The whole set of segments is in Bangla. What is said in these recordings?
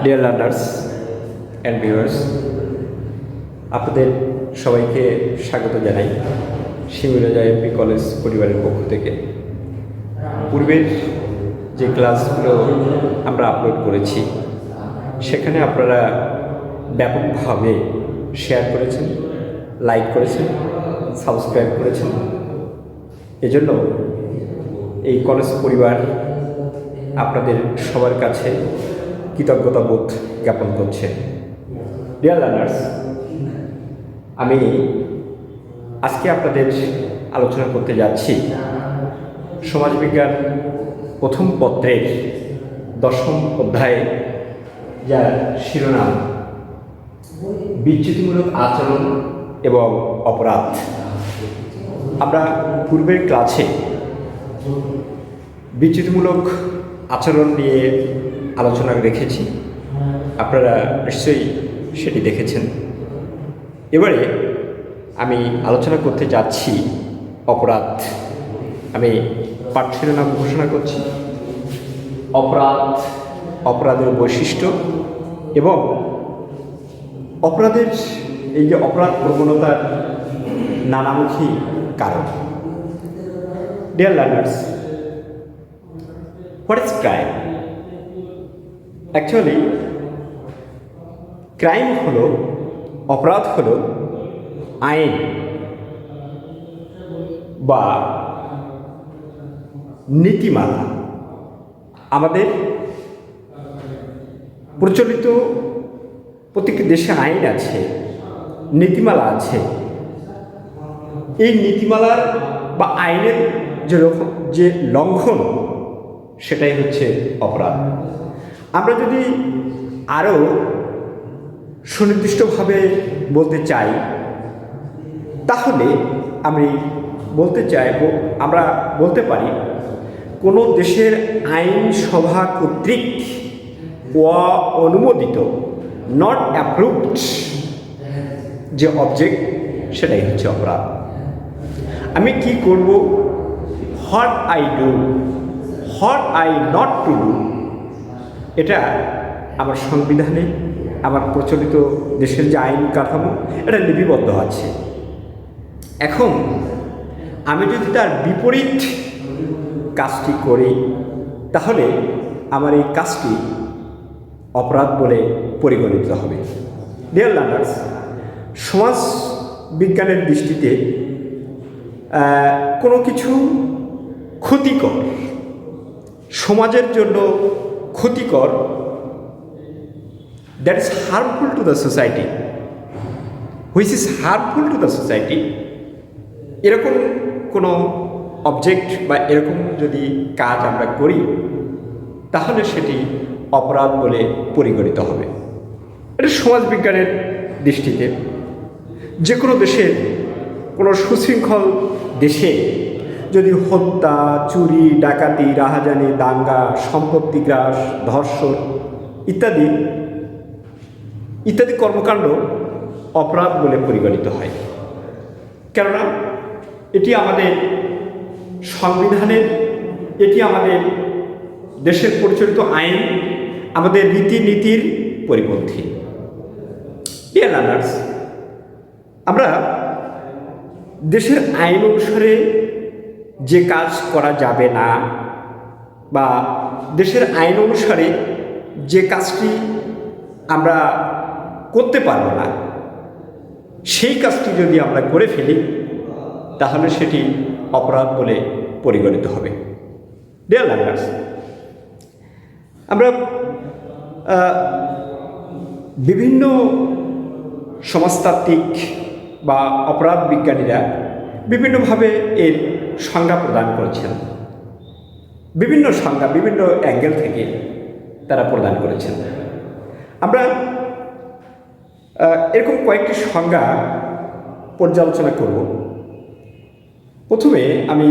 ডিয়ার লার্নার্স অ্যান্ড ভিউয়ার্স, আপনাদের সবাইকে স্বাগত জানাই শিমুলিয়া এমপি কলেজ পরিবারের পক্ষ থেকে। পূর্বের যে ক্লাসগুলো আমরা আপলোড করেছি সেখানে আপনারা ব্যাপকভাবে শেয়ার করেছেন, লাইক করেছেন, সাবস্ক্রাইব করেছেন। এজন্য এই কলেজ পরিবার আপনাদের সবার কাছে কৃতজ্ঞতা বোধ জ্ঞাপন করছে। ডিয়ার লার্নার্স, আমি আজকে আপনাদের আলোচনা করতে যাচ্ছি সমাজবিজ্ঞান প্রথম পত্রের 10ম অধ্যায়ে, যার শিরোনাম বিচ্যুতিমূলক আচরণ এবং অপরাধ। আমরা পূর্বের ক্লাসে বিচ্যুতিমূলক আচরণ নিয়ে আলোচনা রেখেছি, আপনারা নিশ্চয়ই সেটি দেখেছেন। এবারে আমি আলোচনা করতে যাচ্ছি অপরাধ। আমি পাঠ শিরোনাম ঘোষণা করছি অপরাধ, অপরাধের বৈশিষ্ট্য এবং অপরাধের এই যে অপরাধ প্রবণতার নানামুখী কারণ। Dear learners, what is crime? Actually crime হলো, অপরাধ হলো আইন বা নীতিমালা। আমাদের প্রচলিত প্রত্যেকটি দেশে আইন আছে, নীতিমালা আছে। এই নীতিমালার বা আইনের যে লঙ্ঘন, সেটাই হচ্ছে অপরাধ। আমরা যদি আরও সুনির্দিষ্টভাবে বলতে চাই, তাহলে আমি বলতে চাইব, আমরা বলতে পারি কোনো দেশের আইনসভা কর্তৃক অনুমোদিত, নট অ্যাপ্রুভড যে অবজেক্ট, সেটাই হচ্ছে অপরাধ। আমি কি করব, what I do, what I not to do, এটা আমার সংবিধানে, আমার প্রচলিত দেশের যে আইন কাঠামো, এটা লিপিবদ্ধ আছে। এখন আমি যদি তার বিপরীত কাজটি করি, তাহলে আমার এই কাজটি অপরাধ বলে পরিগণিত হবে। ডিয়ার লার্নার্স, সমাজ বিজ্ঞানের দৃষ্টিতে কোনো কিছু ক্ষতিকর, সমাজের জন্য ক্ষতিকর, that is harmful to the society, which is harmful to the society, এরকম কোনো অবজেক্ট বা এরকম যদি কাজ আমরা করি, তাহলে সেটি অপরাধ বলে পরিগণিত হবে। এটা সমাজবিজ্ঞানের দৃষ্টিতে যে কোনো দেশের, কোনো সুশৃঙ্খল দেশে যদি হত্যা, চুরি, ডাকাতি, রাহাজানি, দাঙ্গা, সম্পত্তি গ্রাস, ধর্ষণ ইত্যাদি ইত্যাদি কর্মকাণ্ড অপরাধ বলে পরিগণিত হয়। কেননা এটি আমাদের সংবিধানের, এটি আমাদের দেশের পরিচালিত আইন, আমাদের রীতিনীতির পরিপন্থী। ডিয়ার লার্নার্স, আমরা দেশের আইন অনুসারে যে কাজ করা যাবে না, বা দেশের আইন অনুসারে যে কাজটি আমরা করতে পারবো না, সেই কাজটি যদি আমরা করে ফেলি, তাহলে সেটি অপরাধ বলে পরিগণিত হবে। ডিয়ার লার্নার্স, আমরা বিভিন্ন সমাজতাত্ত্বিক বা অপরাধ বিজ্ঞানীরা বিভিন্নভাবে এর সংজ্ঞা প্রদান করেছেন। বিভিন্ন সংজ্ঞা বিভিন্ন অ্যাঙ্গেল থেকে তারা প্রদান করেছেন। আমরা এরকম কয়েকটি সংজ্ঞা পর্যালোচনা করব। প্রথমে আমি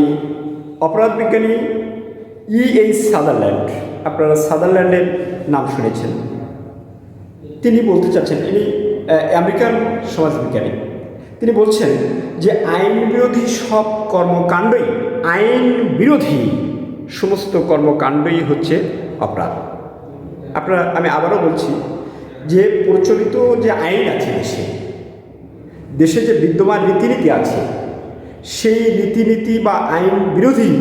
অপরাধ বিজ্ঞানী E.H. সাদারল্যান্ড, আপনারা সাদারল্যান্ডের নাম শুনেছেন, তিনি বলতে চাচ্ছেন, ইনি আমেরিকান সমাজবিজ্ঞানী। তিনি বলছেন যে আইন বিরোধী সব কর্মকাণ্ডই, আইন বিরোধী সমস্ত কর্মকাণ্ডই হচ্ছে অপরাধ। আমি আবারও বলছি যে প্রচলিত যে আইন আছে দেশে যে বিদ্যমান রীতিনীতি আছে, সেই রীতিনীতি বা আইন বিরোধী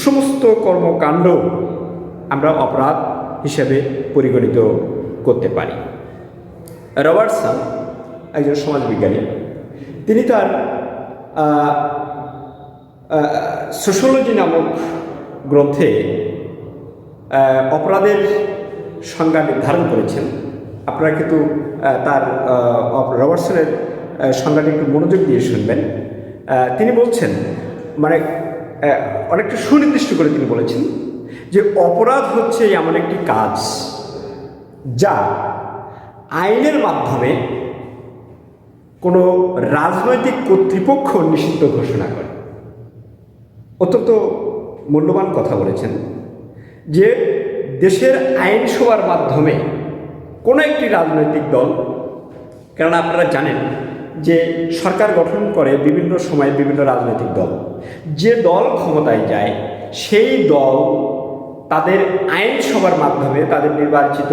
সমস্ত কর্মকাণ্ড আমরা অপরাধ হিসেবে পরিগণিত করতে পারি। রবার্টসন একজন সমাজবিজ্ঞানী, তিনি তার সোশিওলজি নামক গ্রন্থে অপরাধের সংজ্ঞা নির্ধারণ করেছেন। আপনারা কিন্তু তার রবার্টসনের সংজ্ঞাটি একটু মনোযোগ দিয়ে শুনবেন। তিনি বলছেন, মানে অনেকটা সুনির্দিষ্ট করে তিনি বলেছেন যে অপরাধ হচ্ছে এমন একটি কাজ যা আইনের মাধ্যমে কোনো রাজনৈতিক কর্তৃপক্ষ নিষিদ্ধ ঘোষণা করে। অত্যন্ত মূল্যবান কথা বলেছেন যে দেশের আইনসভার মাধ্যমে কোনো একটি রাজনৈতিক দল, কেননা আপনারা জানেন যে সরকার গঠন করে বিভিন্ন সময়ে বিভিন্ন রাজনৈতিক দল, যে দল ক্ষমতায় যায় সেই দল তাদের আইনসভার মাধ্যমে তাদের নির্বাচিত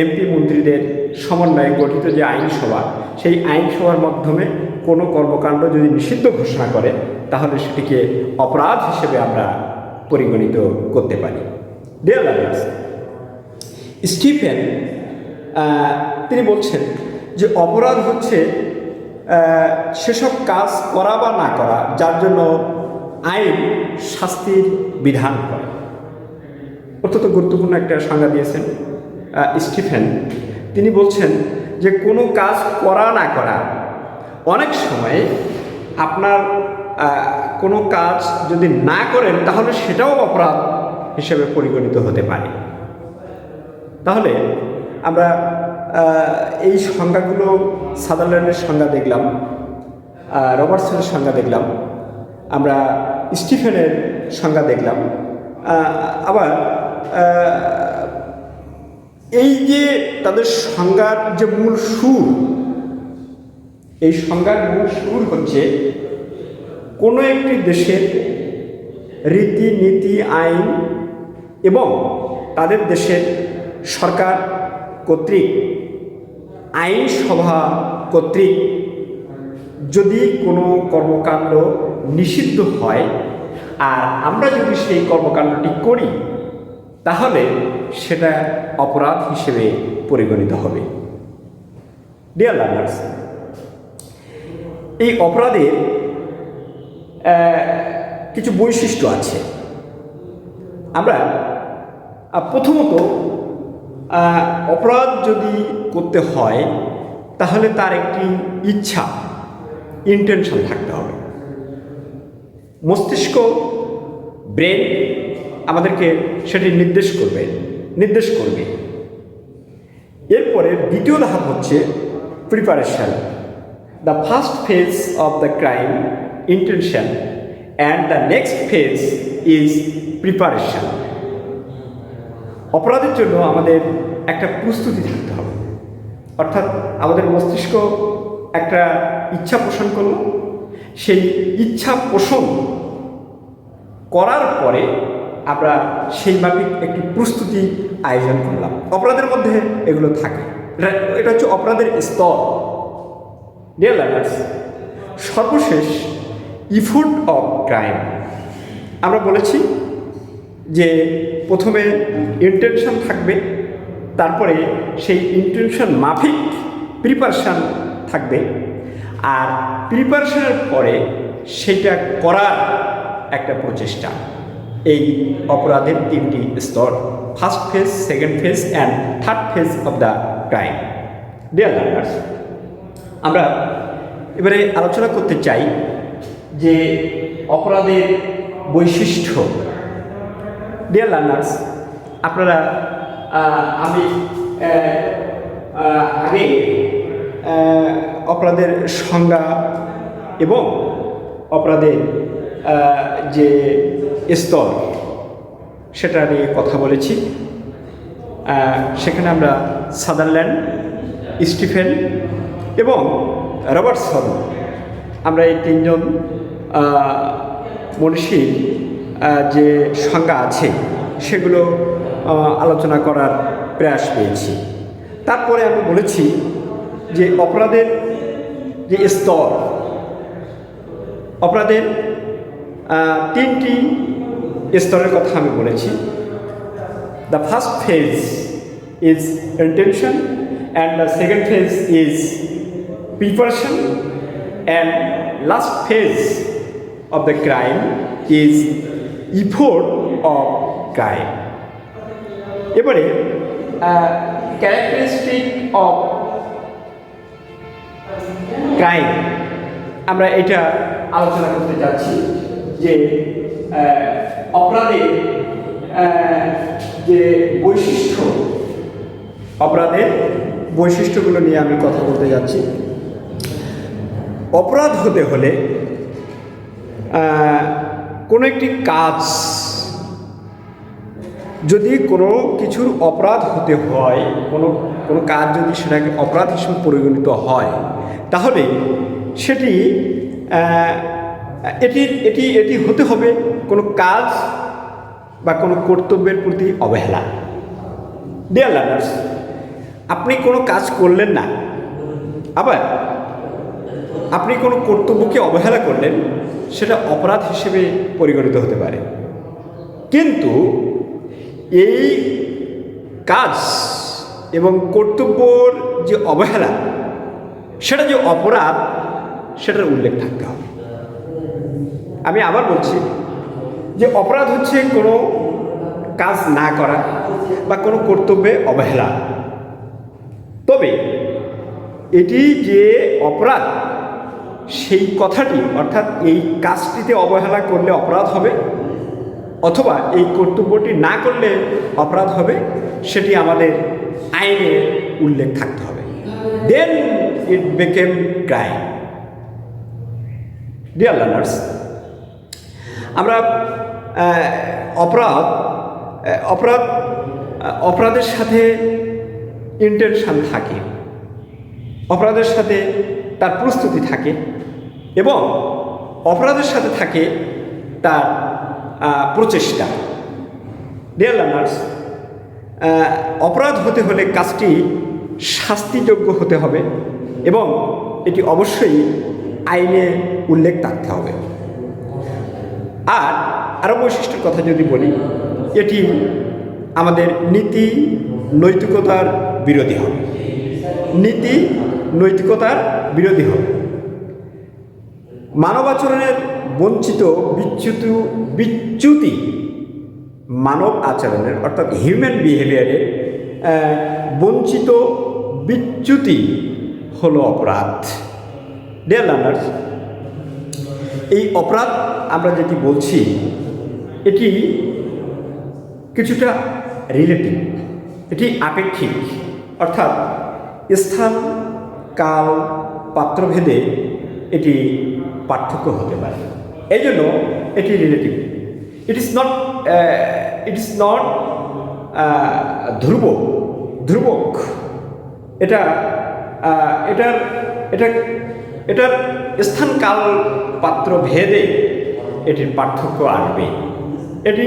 এমপি মন্ত্রীদের সমন্বয়ে গঠিত যে আইনসভা, সেই আইনসভার মাধ্যমে কোনো কর্মকাণ্ড যদি নিষিদ্ধ ঘোষণা করে তাহলে সেটিকে অপরাধ হিসেবে আমরা পরিগণিত করতে পারি। ডিয়ার লার্নার্স, স্টিফেন তিনি বলছেন যে অপরাধ হচ্ছে সেসব কাজ করা বা না করা যার জন্য আইন শাস্তির বিধান করে। অত্যন্ত গুরুত্বপূর্ণ একটা সংজ্ঞা দিয়েছেন স্টিফেন। তিনি বলছেন যে কোনো কাজ করা না করা, অনেক সময় আপনার কোনো কাজ যদি না করেন তাহলে সেটাও অপরাধ হিসেবে পরিগণিত হতে পারে। তাহলে আমরা এই সংজ্ঞাগুলো, সাদারল্যান্ডের সংজ্ঞা দেখলাম, রবার্টসনের সংজ্ঞা দেখলাম, আমরা স্টিফেনের সংজ্ঞা দেখলাম। আবার এই যে তাদের সংজ্ঞার যে মূল সুর, এই সংজ্ঞার মূল সুর হচ্ছে কোনো একটি দেশের রীতিনীতি, আইন এবং তাদের দেশের সরকার কর্তৃক, আইনসভা কর্তৃক যদি কোনো কর্মকাণ্ড নিষিদ্ধ হয় আর আমরা যদি সেই কর্মকাণ্ডটি করি তাহলে সেটা অপরাধ হিসেবে পরিগণিত হবে। ডিয়ার লার্নার্স, এই অপরাধের কিছু বৈশিষ্ট্য আছে। আমরা প্রথমত অপরাধ যদি করতে হয় তাহলে তার একটি ইচ্ছা, ইন্টেনশন থাকতে হবে। মস্তিষ্ক, ব্রেন আমাদেরকে সেটি নির্দেশ করবে। এরপরে দ্বিতীয় ধাপ হচ্ছে preparation. The first phase of the crime, intention, and the next phase is preparation. অপরাধের জন্য আমাদের একটা প্রস্তুতি থাকতে হবে, অর্থাৎ আমাদের মস্তিষ্ক একটা ইচ্ছা পোষণ করলো, সেই ইচ্ছা পোষণ করার পরে আমরা সেই মাফিক একটি প্রস্তুতি আয়োজন করলাম। অপরাধের মধ্যে এগুলো থাকে, এটা হচ্ছে অপরাধের স্তর। ডিয়ার লার্নার্স, সর্বশেষ ইফোর্ট অফ ক্রাইম। আমরা বলেছি যে প্রথমে ইন্টেনশন থাকবে, তারপরে সেই ইন্টেনশন মাফিক প্রিপারেশান থাকবে, আর প্রিপারেশনের পরে সেটা করার একটা প্রচেষ্টা। এই অপরাধের তিনটি স্তর, first phase, second phase and third phase of the crime. Dear learners, আমরা এবারে আলোচনা করতে চাই যে অপরাধের বৈশিষ্ট্য। ডিয়ার লার্নার্স, আপনারা আমি আগে অপরাধের সংজ্ঞা এবং অপরাধের যে স্তর সেটা নিয়ে কথা বলেছি। সেখানে আমরা সাদারল্যান্ড, স্টিফেন এবং রবার্টসন, আমরা এই তিনজন মনীষীর যে সংজ্ঞা আছে সেগুলো আলোচনা করার প্রয়াস পেয়েছি। তারপরে আমি বলেছি যে অপরাধের যে স্তর, অপরাধের তিনটি স্তরের কথা আমি বলেছি। The first phase is intention, and the second phase is preparation, and last phase of the crime is effort of crime. এবারে ক্যারেক্টারিস্টিক অফ ক্রাইম আমরা এটা আলোচনা করতে যাচ্ছি যে অপরাধের যে বৈশিষ্ট্য, অপরাধের বৈশিষ্ট্যগুলো নিয়ে আমি কথা বলতে যাচ্ছি। অপরাধ হতে হলে কোনো একটি কাজ, যদি কোনো কিছুর অপরাধ হতে হয়, কোনো কাজ যদি সেটাকে অপরাধ হিসেবে পরিগণিত হয়, তাহলে সেটি এটি হতে হবে কোনো কাজ বা কোনো কর্তব্যের প্রতি অবহেলা। ডিয়ার লার্নার্স, আপনি কোনো কাজ করলেন না, আবার আপনি কোনো কর্তব্যকে অবহেলা করলেন, সেটা অপরাধ হিসেবে পরিগণিত হতে পারে। কিন্তু এই কাজ এবং কর্তব্যর যে অবহেলা, সেটা যে অপরাধ, সেটার উল্লেখ থাকতে হবে। আমি আবার বলছি যে অপরাধ হচ্ছে কোনো কাজ না করা বা কোনো কর্তব্যে অবহেলা। তবে এটি যে অপরাধ, সেই কথাটি, অর্থাৎ এই কাজটিতে অবহেলা করলে অপরাধ হবে অথবা এই কর্তব্যটি না করলে অপরাধ হবে, সেটি আমাদের আইনে উল্লেখ থাকতে হবে। Then it become crime. Dear learners, আমরা অপরাধের সাথে ইন্টেনশন থাকে, অপরাধের সাথে তার প্রস্তুতি থাকে, এবং অপরাধের সাথে থাকে তার প্রচেষ্টা। ডিয়ার লার্নার্স, অপরাধ হতে হলে কাজটি শাস্তিযোগ্য হতে হবে এবং এটি অবশ্যই আইনে উল্লেখ থাকতে হবে। আর আরও বৈশিষ্ট্যের কথা যদি বলি, এটি আমাদের নীতি নৈতিকতার বিরোধী হবে। নীতি নৈতিকতার বিরোধী হবে। মানব আচরণের বঞ্চিত বিচ্যুতি, মানব আচরণের অর্থাৎ হিউম্যান বিহেভিয়ারের বঞ্চিত বিচ্যুতি হলো অপরাধ। ডিয়ার লার্নার্স, এই অপরাধ আমরা যেটি বলছি, এটি কিছুটা রিলেটিভ, এটি আপেক্ষিক, অর্থাৎ স্থান কাল পাত্রভেদে এটি পার্থক্য হতে পারে। এই জন্য এটি রিলেটিভ। ইট ইজ নট ধ্রুবক। এটার স্থান কাল পাত্র ভেদে এটির পার্থক্য আসবে। এটি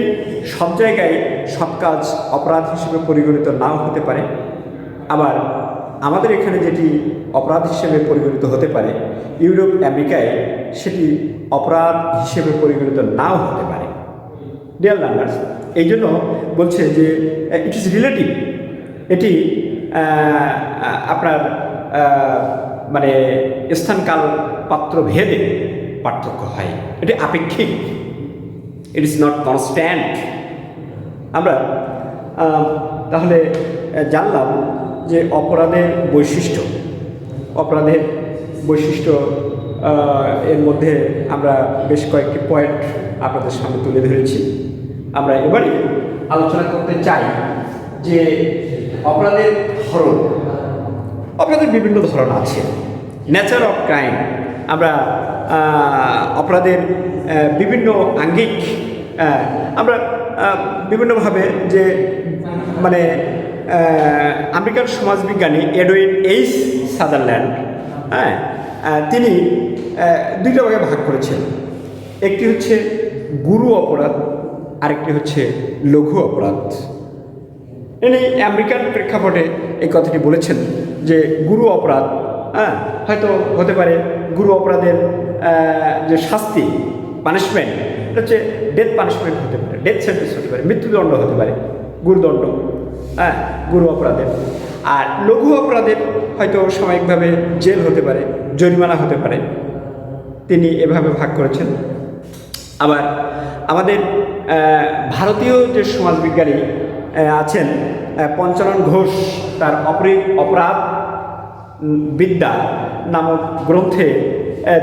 সব জায়গায় সব কাজ অপরাধ হিসেবে পরিগণিত নাও হতে পারে, আবার আমাদের এখানে যেটি অপরাধ হিসেবে পরিগণিত হতে পারে, ইউরোপ আমেরিকায় সেটি অপরাধ হিসেবে পরিগণিত নাও হতে পারে। ডিয়ার লার্নার্স, এই জন্য বলছে যে ইট ইজ রিলেটিভ। এটি আপনার মানে স্থানকাল পাত্র ভেদে পার্থক্য হয়, এটি আপেক্ষিক। It is not constant. আমরা তাহলে জানলাম যে অপরাধের বৈশিষ্ট্য এর মধ্যে আমরা বেশ কয়েকটি পয়েন্ট আপনাদের সামনে তুলে ধরেছি। আমরা এবারে আলোচনা করতে চাই যে অপরাধের ধরন। অপরাধের বিভিন্ন ধরন আছে। নেচার অফ ক্রাইম, আমরা অপরাধের বিভিন্ন আঙ্গিক আমরা বিভিন্নভাবে যে মানে আমেরিকান সমাজবিজ্ঞানী এডউইন এইচ সাদারল্যান্ড তিনি দুইটা ভাগে ভাগ করেছেন। একটি হচ্ছে গুরু অপরাধ, আরেকটি হচ্ছে লঘু অপরাধ। ইনি আমেরিকান প্রেক্ষাপটে এই কথাটি বলেছেন যে গুরু অপরাধ, হয়তো হতে পারে গুরু অপরাধের যে শাস্তি পানিশমেন্ট এটা হচ্ছে ডেথ পানিশমেন্ট হতে পারে, ডেথ সেন্টেন্স হতে পারে, মৃত্যুদণ্ড হতে পারে, গুরুদণ্ড গুরু অপরাধের। আর লঘু অপরাধের হয়তো সাময়িকভাবে জেল হতে পারে, জরিমানা হতে পারে। তিনি এভাবে ভাগ করেছেন। আবার আমাদের ভারতীয় যে সমাজবিজ্ঞানী আছেন পঞ্চানন ঘোষ, তার অপরাধ বিদ্যা নামক গ্রন্থে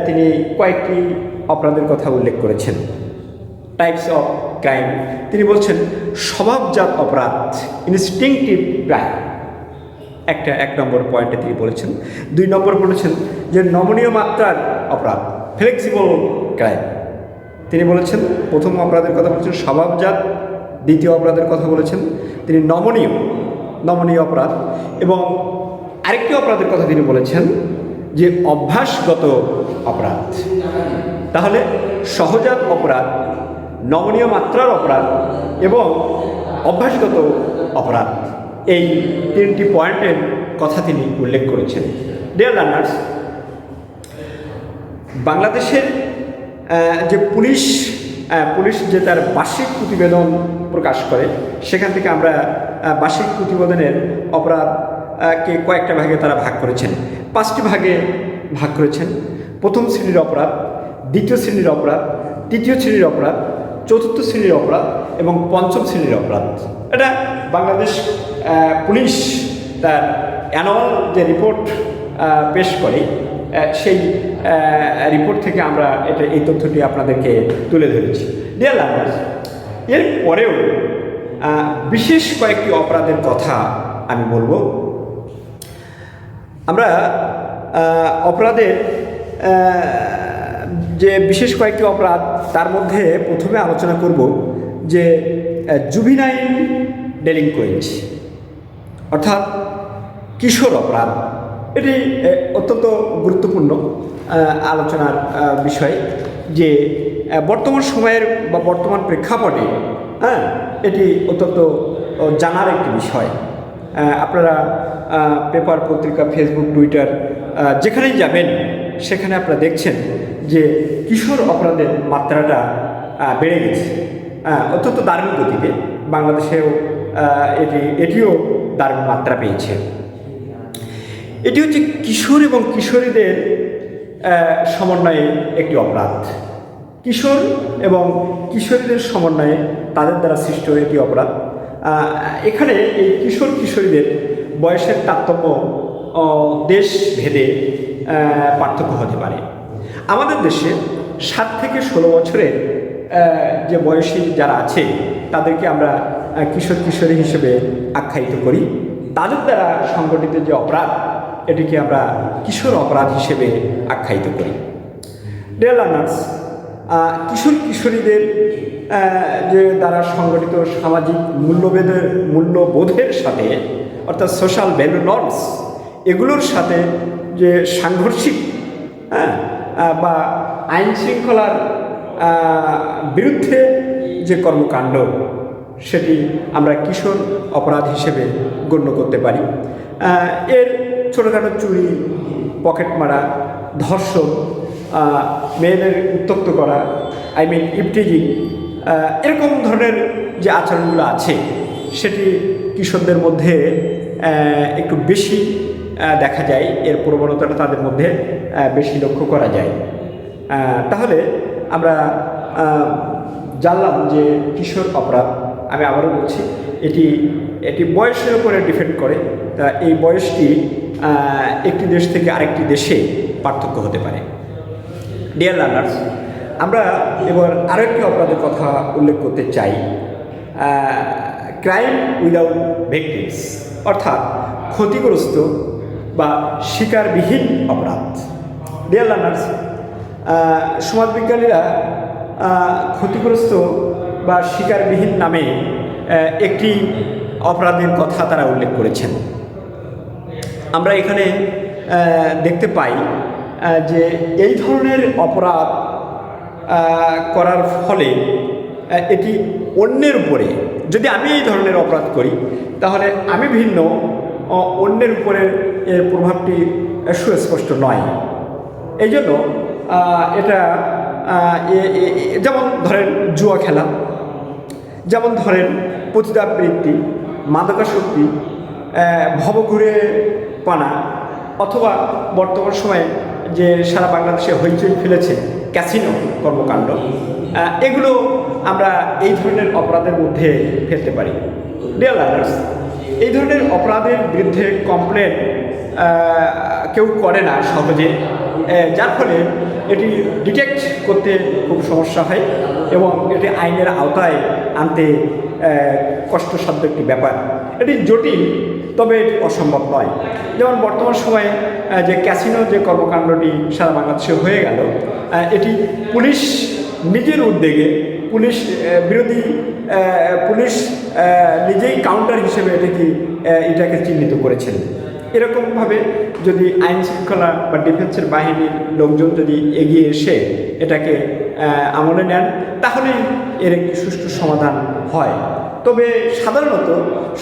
তিনি কয়েকটি অপরাধের কথা উল্লেখ করেছেন, টাইপস অফ ক্রাইম। তিনি বলছেন স্বভাবজাত অপরাধ, ইনস্টিংটিভ ক্রাইম, এক নম্বর পয়েন্টে তিনি বলেছেন। 2 নম্বর বলেছেন যে নমনীয় মাত্রার অপরাধ, ফ্লেক্সিবল ক্রাইম। তিনি বলেছেন প্রথম অপরাধের কথা বলেছেন স্বভাবজাত, দ্বিতীয় অপরাধের কথা বলেছেন তিনি নমনীয় অপরাধ, এবং আরেকটি অপরাধের কথা তিনি বলেছেন যে অভ্যাসগত অপরাধ। তাহলে সহজাত অপরাধ, নমনীয় মাত্রার অপরাধ এবং অভ্যাসগত অপরাধ, এই 3টি পয়েন্টের কথা তিনি উল্লেখ করেছেন। ডিয়ার লার্নার্স, বাংলাদেশের যে পুলিশ যে তার বার্ষিক প্রতিবেদন প্রকাশ করে, সেখান থেকে আমরা বার্ষিক প্রতিবেদনের অপরাধকে কয়েকটা ভাগে তারা ভাগ করেছেন, 5টি ভাগে ভাগ করেছেন। প্রথম শ্রেণীর অপরাধ, দ্বিতীয় শ্রেণীর অপরাধ, তৃতীয় শ্রেণীর অপরাধ, চতুর্থ শ্রেণীর অপরাধ এবং পঞ্চম শ্রেণীর অপরাধ। এটা বাংলাদেশ পুলিশ তার অ্যানুয়াল যে রিপোর্ট পেশ করে, সেই রিপোর্ট থেকে আমরা এই তথ্যটি আপনাদেরকে তুলে ধরেছি। ডিয়ার লার্নার্স, এর পরেও বিশেষ কয়েকটি অপরাধের কথা আমি বলবো। আমরা অপরাধের যে বিশেষ কয়েকটি অপরাধ, তার মধ্যে প্রথমে আলোচনা করব যে জুভিনাইল ডেলিনকুয়েন্সি, অর্থাৎ কিশোর অপরাধ। এটি অত্যন্ত গুরুত্বপূর্ণ আলোচনার বিষয়, যে বর্তমান সময়ের বা বর্তমান প্রেক্ষাপটে এটি অত্যন্ত জানার একটি বিষয়। আপনারা পেপার, পত্রিকা, ফেসবুক, টুইটার যেখানেই যাবেন সেখানে আপনারা দেখছেন যে কিশোর অপরাধের মাত্রাটা বেড়ে গেছে অত্যন্ত দারুণ গতিতে। বাংলাদেশেও এটিও দারুণ মাত্রা পেয়েছে। এটি হচ্ছে কিশোর এবং কিশোরীদের সমন্বয়ে একটি অপরাধ। কিশোর এবং কিশোরীদের সমন্বয়ে তাদের দ্বারা সৃষ্ট একটি অপরাধ। এখানে এই কিশোর কিশোরীদের বয়সের তারতম্য দেশ ভেদে পার্থক্য হতে পারে। আমাদের দেশে 7 থেকে 16 বছরের যে বয়সী যারা আছে তাদেরকে আমরা কিশোর কিশোরী হিসেবে আখ্যায়িত করি। তাদের দ্বারা সংগঠিত যে অপরাধ, এটিকে আমরা কিশোর অপরাধ হিসেবে আখ্যায়িত করি। ডিয়ার লার্নার্স, কিশোর কিশোরীদের যে দ্বারা সংগঠিত সামাজিক মূল্যবোধের সাথে, অর্থাৎ সোশ্যাল ভ্যালু নর্মস, এগুলোর সাথে যে সাংঘর্ষিক বা আইন শৃঙ্খলার বিরুদ্ধে যে কর্মকাণ্ড, সেটি আমরা কিশোর অপরাধ হিসেবে গণ্য করতে পারি। এর ছোটোখাটো চুরি, পকেট মারা, ধর্ষণ, মেয়েদের উত্ত্যক্ত করা, ইপটিজিং, এরকম ধরনের যে আচরণগুলো আছে সেটি কিশোরদের মধ্যে একটু বেশি দেখা যায়। এর প্রবণতাটা তাদের মধ্যে বেশি লক্ষ্য করা যায়। তাহলে আমরা জানলাম যে কিশোর অপরাধ, আমি আবারও বলছি, এটি বয়সের উপরে ডিপেন্ড করে। তা এই বয়সটি একটি দেশ থেকে আরেকটি দেশে পার্থক্য হতে পারে। ডিয়ার লার্নার্স, আমরা এবার আরও একটি অপরাধের কথা উল্লেখ করতে চাই, ক্রাইম উইদাউট ভিকটিমস, অর্থাৎ ক্ষতিগ্রস্ত বা শিকারবিহীন অপরাধ। ডিয়ার লার্নার্স, সমাজবিজ্ঞানীরা ক্ষতিগ্রস্ত বা শিকারবিহীন নামে একটি অপরাধের কথা তারা উল্লেখ করেছেন। আমরা এখানে দেখতে পাই যে এই ধরনের অপরাধ করার ফলে এটি অন্যের উপরে, যদি আমি এই ধরনের অপরাধ করি তাহলে আমি ভিন্ন, অন্যের উপরে এর প্রভাবটি সুস্পষ্ট নয়। এই জন্য এটা যেমন ধরেন জুয়া খেলা, যেমন ধরেন পতিতাবৃত্তি, মাদকাসক্তি, ভবঘুরে পানা, অথবা বর্তমান সময়ে যে সারা বাংলাদেশে হইচই ফেলেছে ক্যাসিনো কর্মকাণ্ড, এগুলো আমরা এই ধরনের অপরাধের মধ্যে ফেলতে পারি। ডিয়ার লার্নার্স, এই ধরনের অপরাধের বিরুদ্ধে কমপ্লেন কেউ করে না সহজে, যার ফলে এটি ডিটেক্ট করতে খুব সমস্যা হয় এবং এটি আইনের আওতায় আনতে কষ্টসাধ্য একটি ব্যাপার। এটি জটিল, তবে এটি অসম্ভব নয়। যেমন বর্তমান সময়ে যে ক্যাসিনো যে কর্মকাণ্ডটি সারা বাংলাদেশে হয়ে গেল, এটি পুলিশ নিজের উদ্যোগে, পুলিশ বিরোধী পুলিশ নিজেই কাউন্টার হিসেবে এটাকে চিহ্নিত করেছেন। এরকমভাবে যদি আইন শৃঙ্খলা বা ডিফেন্সের বাহিনীর লোকজন যদি এগিয়ে এসে এটাকে আমলে নেন, তাহলেই এর একটি সুষ্ঠু সমাধান হয়। তবে সাধারণত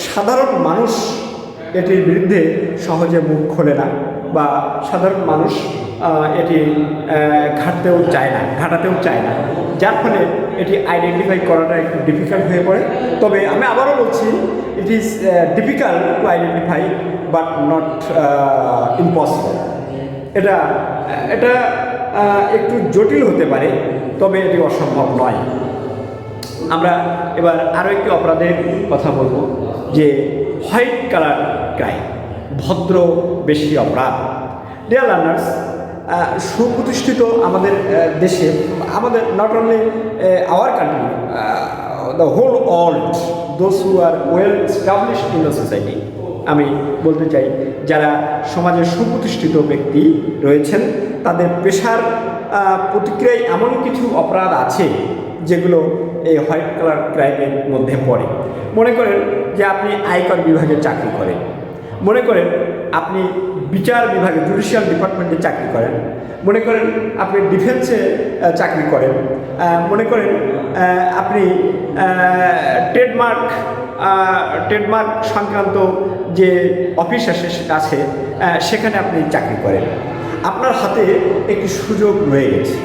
সাধারণ মানুষ এটির বিরুদ্ধে সহজে মুখ খোলে না, বা সাধারণ মানুষ এটি ঘাটাতেও চায় না, যার ফলে এটি আইডেন্টিফাই করাটা একটু ডিফিকাল্ট হয়ে পড়ে। তবে আমি আবারও বলছি, it is difficult to identify but not impossible. এটা একটু জটিল হতে পারে, তবে এটি অসম্ভব নয়। আমরা এবার আরও একটি অপরাধের কথা বলবো, যে হোয়াইট কালার ক্রাইম, ভদ্র বেশি অপরাধ। ডিয়ার লার্নার্স, সুপ্রতিষ্ঠিত আমাদের দেশে, আমাদের not only our country, the whole world, those who are well established in the society, আমি বলতে চাই যারা সমাজের সুপ্রতিষ্ঠিত ব্যক্তি রয়েছেন, তাদের পেশার প্রতিক্রিয়ায় এমন কিছু অপরাধ আছে যেগুলো এই হোয়াইট কালার ক্রাইমের মধ্যে পড়ে। মনে করেন যে আপনি আয়কর বিভাগে চাকরি করেন, মনে করেন আপনি বিচার বিভাগে জুডিশিয়াল ডিপার্টমেন্টে চাকরি করেন, মনে করেন আপনি ডিফেন্সে চাকরি করেন, মনে করেন আপনি ট্রেডমার্ক সংক্রান্ত যে অফিস আছে সেখানে আপনি চাকরি করেন। আপনার হাতে একটি সুযোগ রয়ে গেছে,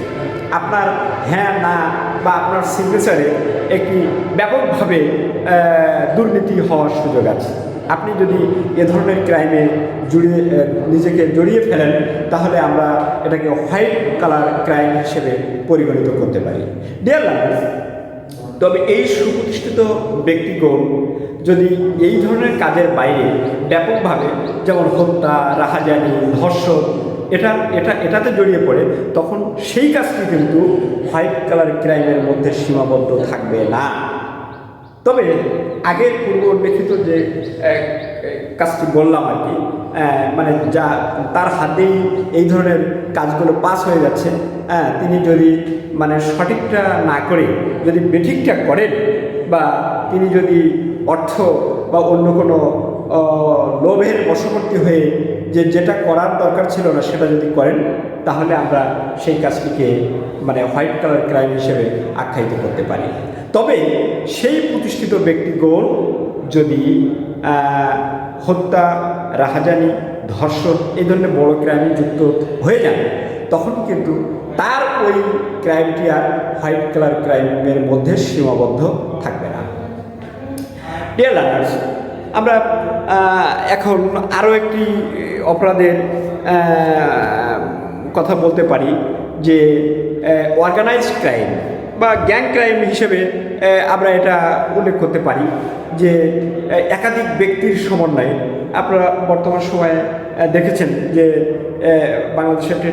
আপনার হ্যাঁ না বা আপনার সিগনেচারে একটি ব্যাপকভাবে দুর্নীতি হওয়ার সুযোগ আছে। আপনি যদি এ ধরনের ক্রাইমে নিজেকে জড়িয়ে ফেলেন, তাহলে আমরা এটাকে হোয়াইট কালার ক্রাইম হিসেবে পরিগণিত করতে পারি। ডিয়ার লার্নার্স, তবে এই সুপ্রতিষ্ঠিত ব্যক্তিগণ যদি এই ধরনের কাজের বাইরে ব্যাপকভাবে, যেমন হত্যা, রাহাজানি, ধর্ষণ, এটাতে জড়িয়ে পড়ে, তখন সেই কাজটি কিন্তু হোয়াইট কালার ক্রাইমের মধ্যে সীমাবদ্ধ থাকবে না। তবে আগের পূর্ব উল্লেখিত যে কাজটি বললাম আর কি, মানে যা তার হাতেই এই ধরনের কাজগুলো পাস হয়ে যাচ্ছে, তিনি যদি মানে সঠিকটা না করে যদি বেঠিকটা করেন, বা তিনি যদি অর্থ বা অন্য কোনো লোভের বশবর্তী হয়ে যেটা করার দরকার ছিল না সেটা যদি করেন, তাহলে আমরা সেই কাজটিকে মানে হোয়াইট কালার ক্রাইম হিসেবে আখ্যায়িত করতে পারি। তবে সেই প্রতিষ্ঠিত ব্যক্তিগণ যদি হত্যা, রাহাজানি, ধর্ষণ এই ধরনের বড় ক্রাইমে যুক্ত হয়ে যান, তখন কিন্তু তার ওই ক্রাইমটি আর হোয়াইট কালার ক্রাইমের মধ্যে সীমাবদ্ধ থাকবে না। ডিয়ার লার্নার্স, আমরা এখন আরও একটি অপরাধের কথা বলতে পারি, যে অর্গানাইজড ক্রাইম বা গ্যাং ক্রাইম হিসেবে আমরা এটা উল্লেখ করতে পারি, যে একাধিক ব্যক্তির সমন্বয়ে। আপনারা বর্তমান সময়ে দেখেছেন যে বাংলাদেশে একটি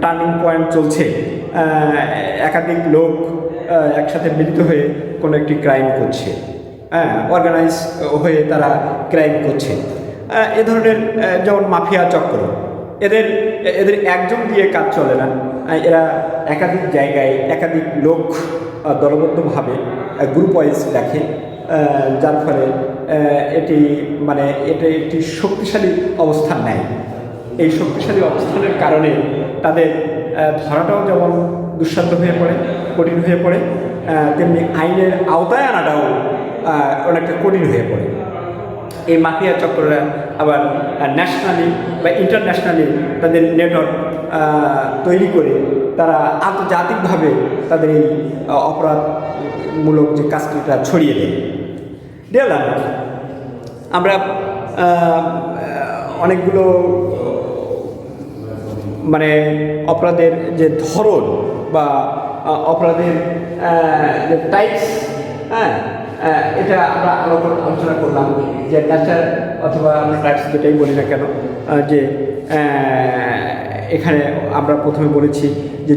টার্নিং পয়েন্ট চলছে, একাধিক লোক একসাথে মিলিত হয়ে কোনো একটি ক্রাইম করছে, অর্গানাইজ হয়ে তারা ক্রাইম করছে। এ ধরনের যেমন মাফিয়া চক্র, এদের একজন দিয়ে কাজ চলে না, এরা একাধিক জায়গায় একাধিক লোক দলবদ্ধভাবে গ্রুপ ওয়াইজ রাখে, যার ফলে এটা একটি শক্তিশালী অবস্থান নেয়। এই শক্তিশালী অবস্থানের কারণে তাদের ধরাটাও যেমন দুঃসাধ্য হয়ে পড়ে, কঠিন হয়ে পড়ে, তেমনি আইনের আওতায় আনাটাও অনেকটা কঠিন হয়ে পড়ে। এই মাফিয়া চক্ররা আবার ন্যাশনালি বা ইন্টারন্যাশনালি তাদের নেটওয়ার্ক তৈরি করে তারা আন্তর্জাতিকভাবে তাদের এই অপরাধমূলক যে কাজটা ছড়িয়ে দেয়। ডিয়ার লার্নার্স, আমরা অনেকগুলো মানে অপরাধের যে ধরন বা অপরাধের যে টাইপস, এটা আমরা আলোচনা করলাম যে নেচার অথবা আমরা টাইপস যেটাই বলি না কেন, যে এখানে আমরা প্রথমে বলেছি যে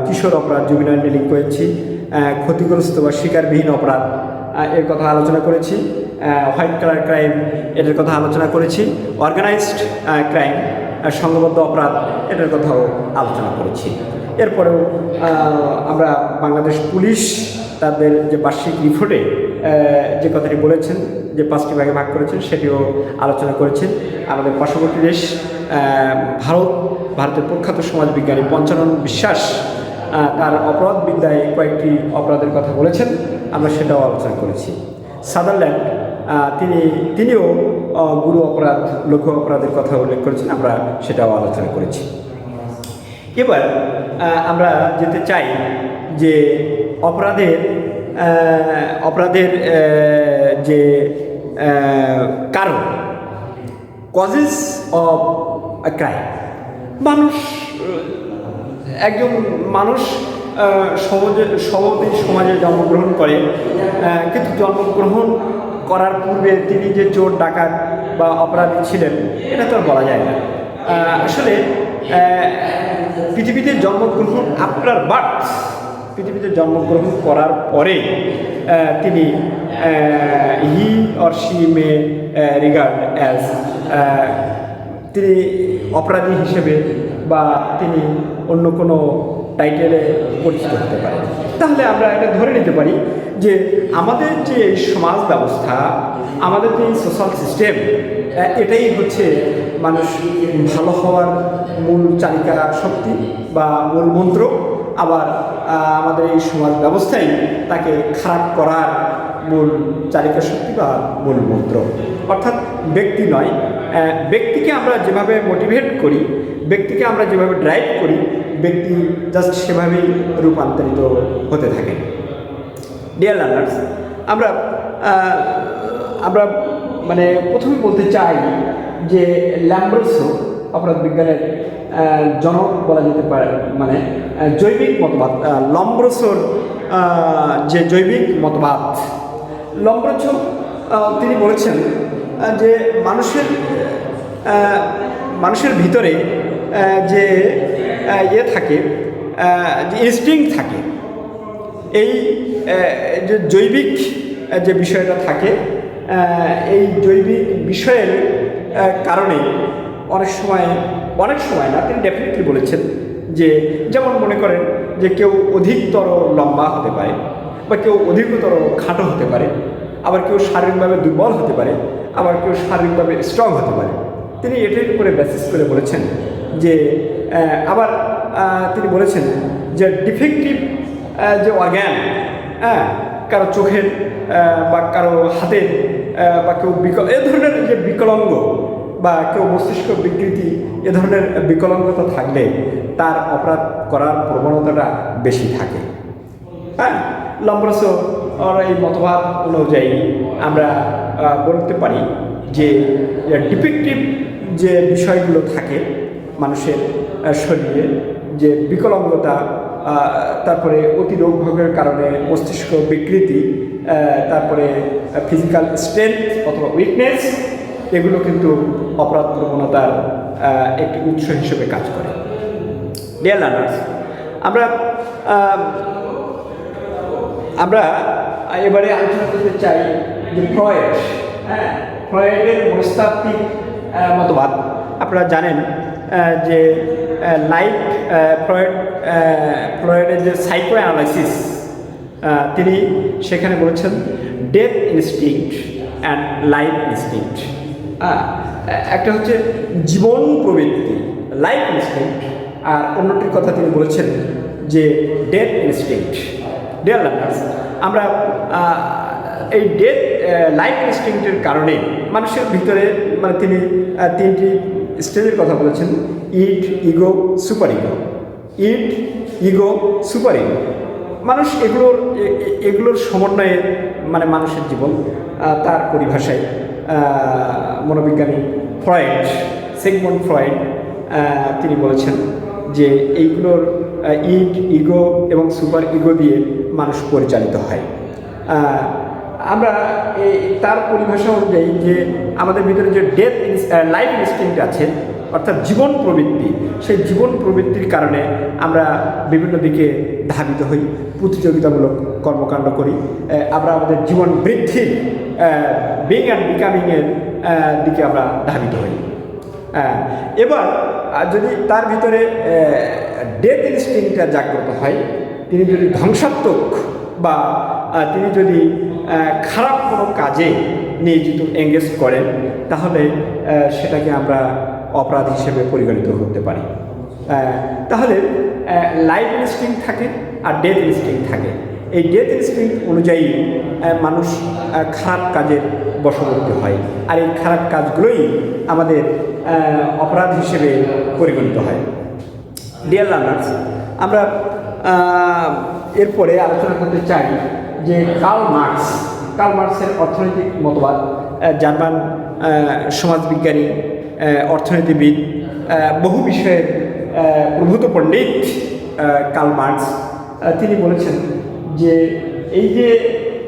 কিশোর অপরাধ, জুবিনাইল ডিলিনকুয়েন্সি, ক্ষতিগ্রস্ত বা শিকারবিহীন অপরাধ এর কথা আলোচনা করেছি, হোয়াইট কালার ক্রাইম এটার কথা আলোচনা করেছি, অর্গানাইজড ক্রাইম সংঘবদ্ধ অপরাধ এটার কথাও আলোচনা করেছি। এরপরেও আমরা বাংলাদেশ পুলিশ তাদের যে বার্ষিক রিপোর্টে যে কথাটি বলেছেন যে 5টি ভাগে ভাগ করেছেন সেটিও আলোচনা করেছেন। আমাদের পার্শ্ববর্তী দেশ ভারতের প্রখ্যাত সমাজবিজ্ঞানী পঞ্চানন বিশ্বাস তার অপরাধবিদ্যায় কয়েকটি অপরাধের কথা বলেছেন, আমরা সেটাও আলোচনা করেছি। সাদারল্যান্ড তিনিও গুরু অপরাধ, লঘু অপরাধের কথা উল্লেখ করেছেন, আমরা সেটাও আলোচনা করেছি। এবার আমরা যেতে চাই যে অপরাধের যে কারণ, কজেস অফ ক্রাইম। একজন মানুষ সমাজে জন্মগ্রহণ করে, কিন্তু জন্মগ্রহণ করার পূর্বে তিনি যে চোর, ডাকাত বা অপরাধী ছিলেন এটা তো আর বলা যায় না। আসলে পৃথিবীতে জন্মগ্রহণ আফটার বার্থ, পৃথিবীতে জন্মগ্রহণ করার পরে তিনি he or she may regard as, তিনি অপরাধী হিসেবে বা তিনি অন্য কোনো টাইটেলে পরিচিত হতে পারেন। তাহলে আমরা এটা ধরে নিতে পারি যে আমাদের যে সমাজ ব্যবস্থা, আমাদের যে সোশ্যাল সিস্টেম, এটাই হচ্ছে মানুষ ভালো হওয়ার মূল চালিকা শক্তি বা মূল মন্ত্র। আবার আমাদের এই সমাজ ব্যবস্থাই তাকে খারাপ করার মূল চালিকা শক্তি বা মূল মন্ত্র। অর্থাৎ ব্যক্তি নয়, ব্যক্তিকে আমরা যেভাবে মোটিভেট করি, ব্যক্তিকে আমরা যেভাবে ড্রাইভ করি, ব্যক্তি জাস্ট সেভাবেই রূপান্তরিত হতে থাকে। ডিয়ার লার্নার্স, আমরা মানে প্রথমে বলতে চাই যে ল্যাম্ব্রোসো অপরাধ বিজ্ঞানের জনক বলা যেতে পারে, মানে জৈবিক মতবাদ, লম্ব্রোসোর যে জৈবিক মতবাদ, লম্ব্রোসো তিনি বলেছেন যে মানুষের ভিতরে যে থাকে, যে ইনস্টিংক্ট থাকে, এই যে জৈবিক যে বিষয়টা থাকে, এই জৈবিক বিষয়ের কারণে অনেক সময় না, তিনি ডেফিনেটলি বলেছেন যে যেমন মনে করেন যে কেউ অধিকতর লম্বা হতে পারে বা কেউ অধিকতর খাটো হতে পারে, আবার কেউ শারীরিকভাবে দুর্বল হতে পারে, আবার কেউ শারীরিকভাবে স্ট্রং হতে পারে। তিনি এটার উপরে বেসিস করে বলেছেন যে আবার তিনি বলেছেন যে ডিফেক্টিভ যে অর্গ্যান, কারো চোখের বা কারো হাতের বা কেউ এ ধরনের যে বিকলাঙ্গ বা কেউ মস্তিষ্ক বিকৃতি, এ ধরনের বিকলাঙ্গতা থাকলে তার অপরাধ করার প্রবণতাটা বেশি থাকে। লম্ব্রোসো এই মতবাদ অনুযায়ী আমরা বলতে পারি যে ডিফেক্টিভ যে বিষয়গুলো থাকে মানুষের শরীরে, যে বিকলাঙ্গতা, তারপরে অতিরোগ ভোগের কারণে মস্তিষ্ক বিকৃতি, তারপরে ফিজিক্যাল স্ট্রেংথ অথবা উইকনেস, এগুলো কিন্তু অপরাধ প্রবণতার একটি উৎস হিসেবে কাজ করে। ডিয়ার লার্নার্স, আমরা এবারে আলোচনা করতে চাই যে ফ্রয়েডের মনস্তাত্ত্বিক মতবাদ। আপনারা জানেন যে ফ্রয়েডের যে সাইকো অ্যানালাইসিস, তিনি সেখানে বলেছেন death instinct and life instinct. একটা হচ্ছে জীবন প্রবৃত্তি, লাইফ ইনস্টিংক্ট, আর অন্যটির কথা তিনি বলেছেন যে ডেথ ইনস্টিংক্ট। ডিয়ার লার্নার্স, আমরা এই ডেথ লাইফ ইনস্টিংক্টের কারণে মানুষের ভিতরে মানে তিনি তিনটি স্টেজের কথা বলেছেন: ইট, ইগো, সুপার ইগো। ইট, ইগো, সুপার ইগো। মানুষ এগুলোর সমন্বয়ে মানে মানুষের জীবন। তার পরিভাষায় মনোবিজ্ঞানী ফ্রয়েড, সিগমন্ড ফ্রয়েড, তিনি বলেছেন যে এইগুলোর ইট, ইগো এবং সুপার ইগো দিয়ে মানুষ পরিচালিত হয়। আমরা তার পরিভাষা অনুযায়ী যে আমাদের ভিতরে যে ডেথ লাইফ ইনস্টিংক্ট আছে, অর্থাৎ জীবন প্রবৃত্তি, সেই জীবন প্রবৃত্তির কারণে আমরা বিভিন্ন দিকে ধাবিত হই, প্রতিযোগিতামূলক কর্মকাণ্ড করি, আমরা আমাদের জীবন বৃদ্ধির বিং অ্যান্ড বিকামিংয়ের দিকে আমরা ধাবিত হই। এবার যদি তার ভিতরে ডেথ ইনস্টিংক্টটা জাগ্রত হয়, তিনি যদি ধ্বংসাত্মক বা তিনি যদি খারাপ কোনো কাজে নিয়োজিত এঙ্গেজ করেন, তাহলে সেটাকে আমরা অপরাধ হিসেবে পরিগণিত করতে পারি। তাহলে লাইফ ইনস্টিংক্ট থাকে আর ডেথ ইনস্টিংক্ট থাকে। এই ডেথ ইনস্টিংক্ট অনুযায়ী মানুষ খারাপ কাজের বশবর্তী হয়, আর এই খারাপ কাজগুলোই আমাদের অপরাধ হিসেবে পরিগণিত হয়। ডিয়ার লার্নার্স, আমরা এরপরে আলোচনা করতে চাই যে কার্ল মার্কসের অর্থনৈতিক মতবাদ। জার্মান সমাজবিজ্ঞানী, অর্থনীতিবিদ, বহু বিষয়ের প্রভূত পণ্ডিত কার্ল মার্কস, তিনি বলেছেন যে এই যে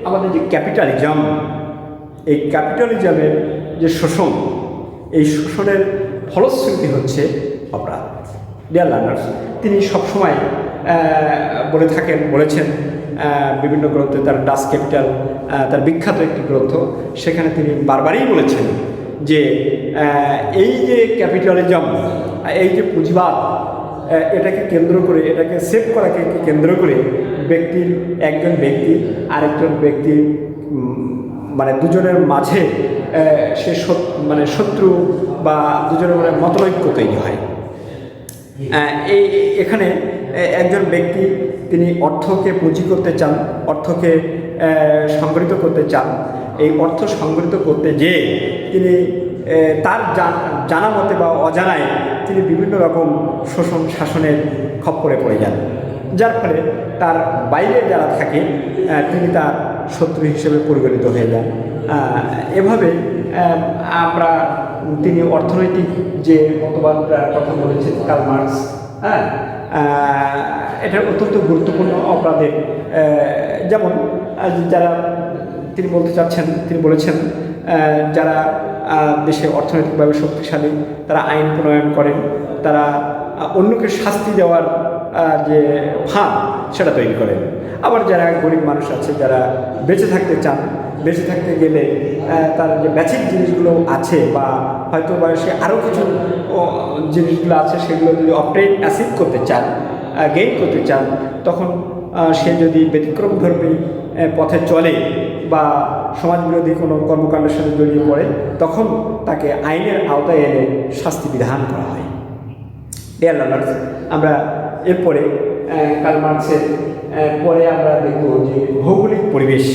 আমাদের যে ক্যাপিটালিজম, এই ক্যাপিটালিজমের যে শোষণ, এই শোষণের ফলশ্রুতি হচ্ছে অপরাধ। ডিয়ার লার্নার্স, তিনি সবসময় বলেছেন বিভিন্ন গ্রন্থে, তার ডাস ক্যাপিটাল তার বিখ্যাত একটি গ্রন্থ, সেখানে তিনি বারবারই বলেছেন যে এই যে ক্যাপিটালিজম, এই যে পুঁজিবাদ, এটাকে কেন্দ্র করে, এটাকে সেভ করাকে কেন্দ্র করে একজন ব্যক্তি আরেকজন ব্যক্তির মানে দুজনের মাঝে সে মানে শত্রু বা দুজনের মানে মতনৈক্য তৈরি হয়। এখানে একজন ব্যক্তি তিনি অর্থকে পুঁজি করতে চান, অর্থকে সংগঠিত করতে চান। এই অর্থ সংগঠিত করতে যেয়ে তিনি তার জানা মতে বা অজানায় তিনি বিভিন্ন রকম শোষণ শাসনের খপ্পরে পড়ে যান, যার ফলে তার বাইরে যারা থাকে তিনি তার শত্রু হিসেবে পরিগণিত হয়ে যান। এভাবে তিনি অর্থনৈতিক যে মতবাদটার কথা বলেছেন কার্ল মার্কস, এটা অত্যন্ত গুরুত্বপূর্ণ অপরাধের। যেমন যারা তিনি বলেছেন যারা দেশে অর্থনৈতিকভাবে শক্তিশালী, তারা আইন প্রণয়ন করেন, তারা অন্যকে শাস্তি দেওয়ার যে ফাঁদ সেটা তৈরি করেন। আবার যারা গরিব মানুষ আছে, যারা বেঁচে থাকতে চান, বেঁচে থাকতে গেলে তার যে বেসিক জিনিসগুলো আছে বা হয়তো বয়সে আরও কিছু জিনিসগুলো আছে, সেগুলো যদি অ্যাচিভ করতে চান, গেইন করতে চান, তখন সে যদি ব্যতিক্রমধর্মী পথে চলে বা সমাজবিরোধী কোনো কর্মকাণ্ডের সাথে জড়িয়ে পড়ে, তখন তাকে আইনের আওতায় এনে শাস্তি বিধান করা হয়। ডিয়ার লার্নার্স, আমরা এরপরে কার্ল মার্কসের পরে আমরা দেখব যে ভৌগোলিক পরিবেশ।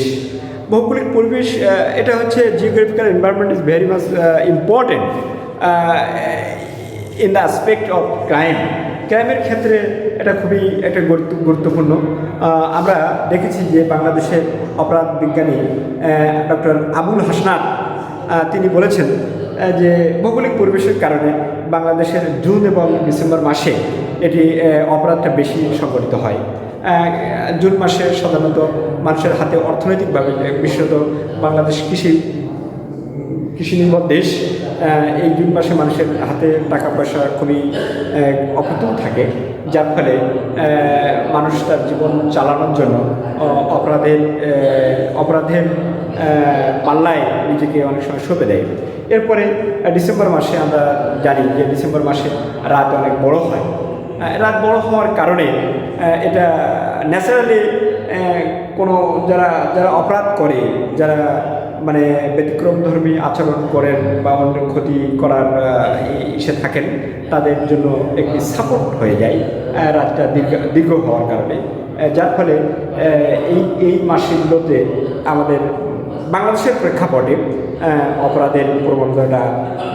এটা হচ্ছে geographical environment is very much important in the aspect of ক্রাইমের ক্ষেত্রে এটা খুবই একটা গুরুত্বপূর্ণ। আমরা দেখেছি যে বাংলাদেশের অপরাধ বিজ্ঞানী ডক্টর আবুল হাসনাত তিনি বলেছেন যে ভৌগোলিক পরিবেশের কারণে বাংলাদেশের জুন এবং ডিসেম্বর মাসে এটি অপরাধটা বেশি সংঘটিত হয়। জুন মাসে সাধারণত মানুষের হাতে অর্থনৈতিকভাবে, বিশেষত বাংলাদেশ কৃষি নির্ভর দেশ, এই জুন মাসে মানুষের হাতে টাকা পয়সা খুবই অপ্রতুল থাকে, যার ফলে মানুষ তার জীবন চালানোর জন্য অপরাধের পাল্লায় নিজেকে অনেক সময় সঁপে দেয়। এরপরে ডিসেম্বর মাসে আমরা জানি যে ডিসেম্বর মাসে রাত অনেক বড় হয়। রাত বড় হওয়ার কারণে এটা ন্যাচারালি কোনো যারা অপরাধ করে, যারা মানে ব্যতিক্রমধর্মী আচরণ করেন বা অন্য ক্ষতি করার ইসে থাকেন, তাদের জন্য একটি সাপোর্ট হয়ে যায় রাতটা দীর্ঘ হওয়ার কারণে। যার ফলে এই মাসগুলোতে আমাদের বাংলাদেশের প্রেক্ষাপটে অপরাধের প্রবণতাটা